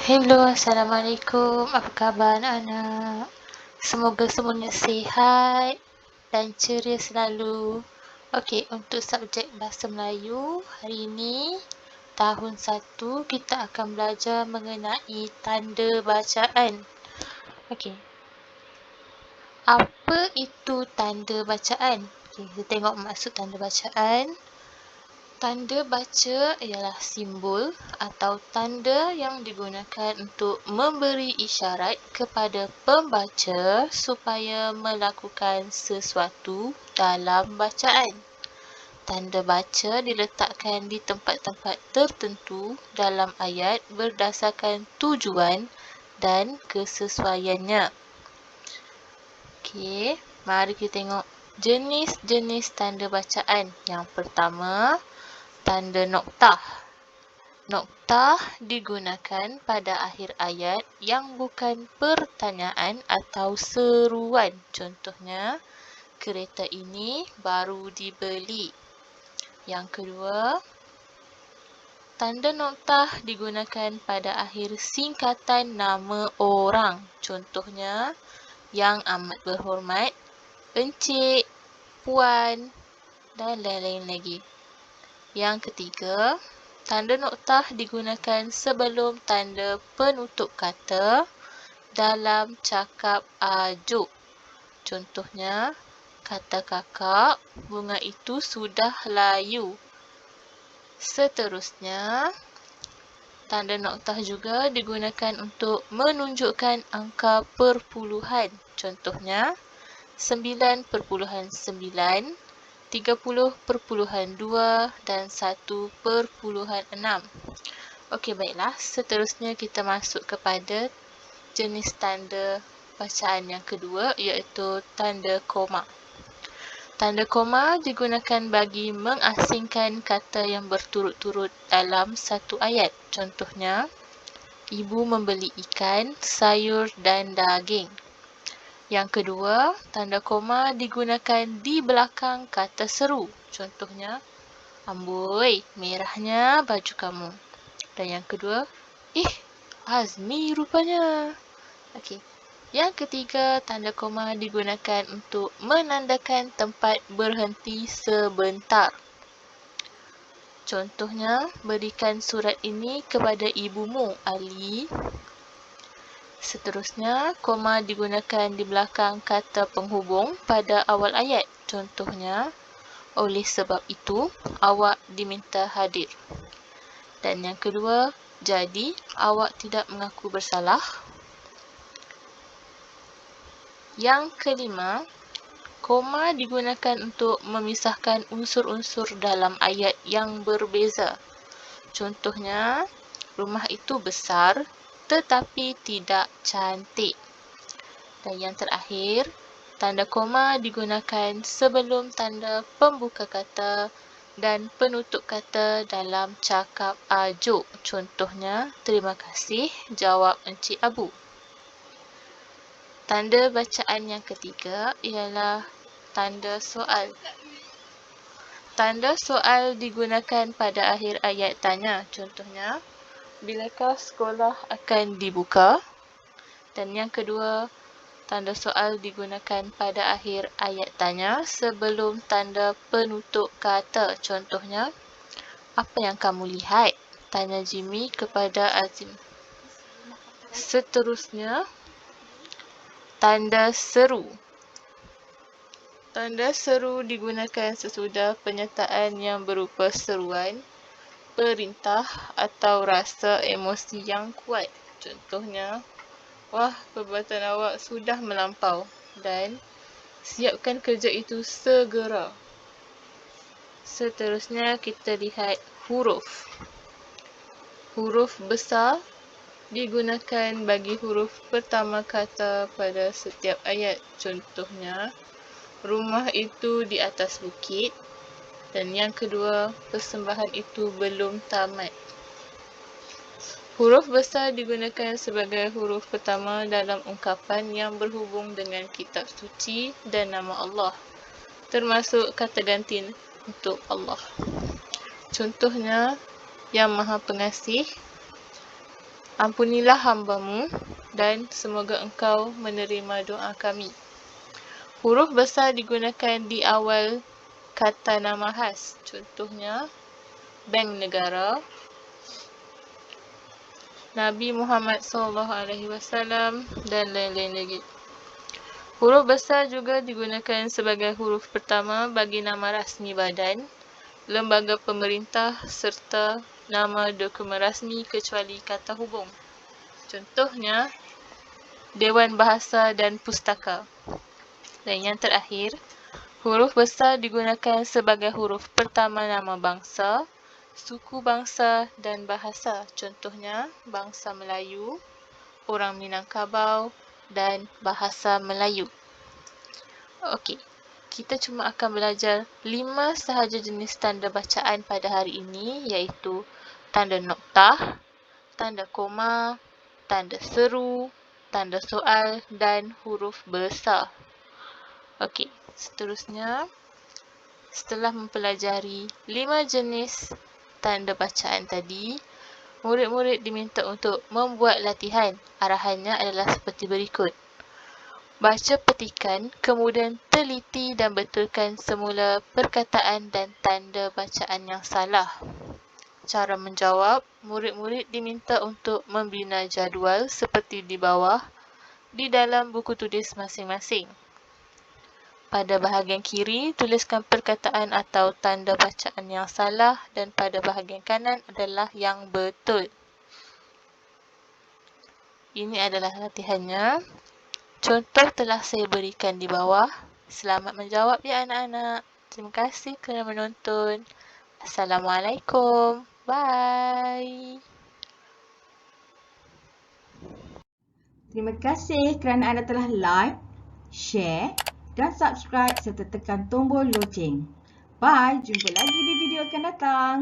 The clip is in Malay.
Hello, Assalamualaikum. Apa khabar anak-anak? Semoga semuanya sihat dan ceria selalu. Okey, untuk subjek Bahasa Melayu hari ini, tahun 1, kita akan belajar mengenai tanda bacaan. Okey. Apa itu tanda bacaan? Okey, kita tengok maksud tanda bacaan. Tanda baca ialah simbol atau tanda yang digunakan untuk memberi isyarat kepada pembaca supaya melakukan sesuatu dalam bacaan. Tanda baca diletakkan di tempat-tempat tertentu dalam ayat berdasarkan tujuan dan kesesuaiannya. Okey, mari kita tengok jenis-jenis tanda bacaan. Yang pertama, tanda noktah. Noktah digunakan pada akhir ayat yang bukan pertanyaan atau seruan. Contohnya, kereta ini baru dibeli. Yang kedua, tanda noktah digunakan pada akhir singkatan nama orang. Contohnya, Yang Amat Berhormat, Encik, Puan dan lain-lain lagi. Yang ketiga, tanda noktah digunakan sebelum tanda penutup kata dalam cakap ajuk. Contohnya, kata kakak, bunga itu sudah layu. Seterusnya, tanda noktah juga digunakan untuk menunjukkan angka perpuluhan. Contohnya, 9.9, 30.2 dan 1.6. Okey, baiklah. Seterusnya kita masuk kepada jenis tanda bacaan yang kedua, iaitu tanda koma. Tanda koma digunakan bagi mengasingkan kata yang berturut-turut dalam satu ayat. Contohnya, ibu membeli ikan, sayur dan daging. Yang kedua, tanda koma digunakan di belakang kata seru. Contohnya, amboi, merahnya baju kamu. Dan yang kedua, Azmi rupanya. Okey. Yang ketiga, tanda koma digunakan untuk menandakan tempat berhenti sebentar. Contohnya, berikan surat ini kepada ibumu, Ali. Seterusnya, koma digunakan di belakang kata penghubung pada awal ayat. Contohnya, oleh sebab itu, awak diminta hadir. Dan yang kedua, jadi awak tidak mengaku bersalah. Yang kelima, koma digunakan untuk memisahkan unsur-unsur dalam ayat yang berbeza. Contohnya, rumah itu besar tetapi tidak cantik. Dan yang terakhir, tanda koma digunakan sebelum tanda pembuka kata dan penutup kata dalam cakap ajuk. Contohnya, terima kasih, jawab Encik Abu. Tanda bacaan yang ketiga ialah tanda soal. Tanda soal digunakan pada akhir ayat tanya. Contohnya, bilakah sekolah akan dibuka? Dan yang kedua, tanda soal digunakan pada akhir ayat tanya sebelum tanda penutup kata. Contohnya, apa yang kamu lihat? Tanya Jimmy kepada Azim. Seterusnya, tanda seru. Tanda seru digunakan sesudah penyertaan yang berupa seruan, perintah atau rasa emosi yang kuat. Contohnya, wah, perbuatan awak sudah melampau dan siapkan kerja itu segera. Seterusnya kita lihat huruf. Huruf besar digunakan bagi huruf pertama kata pada setiap ayat. Contohnya, rumah itu di atas bukit. Dan yang kedua, persembahan itu belum tamat. Huruf besar digunakan sebagai huruf pertama dalam ungkapan yang berhubung dengan kitab suci dan nama Allah, termasuk kata ganti untuk Allah. Contohnya, Yang Maha Pengasih, Ampunilah hamba-Mu dan semoga Engkau menerima doa kami. Huruf besar digunakan di awal kata nama khas. Contohnya, Bank Negara, Nabi Muhammad SAW dan lain-lain lagi. Huruf besar juga digunakan sebagai huruf pertama bagi nama rasmi badan, lembaga pemerintah serta nama dokumen rasmi kecuali kata hubung. Contohnya, Dewan Bahasa dan Pustaka. Dan yang terakhir, huruf besar digunakan sebagai huruf pertama nama bangsa, suku bangsa dan bahasa. Contohnya, bangsa Melayu, orang Minangkabau dan bahasa Melayu. Okey, kita cuma akan belajar 5 sahaja jenis tanda bacaan pada hari ini, iaitu tanda noktah, tanda koma, tanda seru, tanda soal dan huruf besar. Okey, seterusnya, setelah mempelajari 5 jenis tanda bacaan tadi, murid-murid diminta untuk membuat latihan. Arahannya adalah seperti berikut. Baca petikan, kemudian teliti dan betulkan semula perkataan dan tanda bacaan yang salah. Cara menjawab, murid-murid diminta untuk membina jadual seperti di bawah di dalam buku tulis masing-masing. Pada bahagian kiri, tuliskan perkataan atau tanda bacaan yang salah dan pada bahagian kanan adalah yang betul. Ini adalah latihannya. Contoh telah saya berikan di bawah. Selamat menjawab ya anak-anak. Terima kasih kerana menonton. Assalamualaikum. Bye. Terima kasih kerana anda telah like, share dan subscribe serta tekan tombol loceng. Bye, jumpa lagi di video akan datang.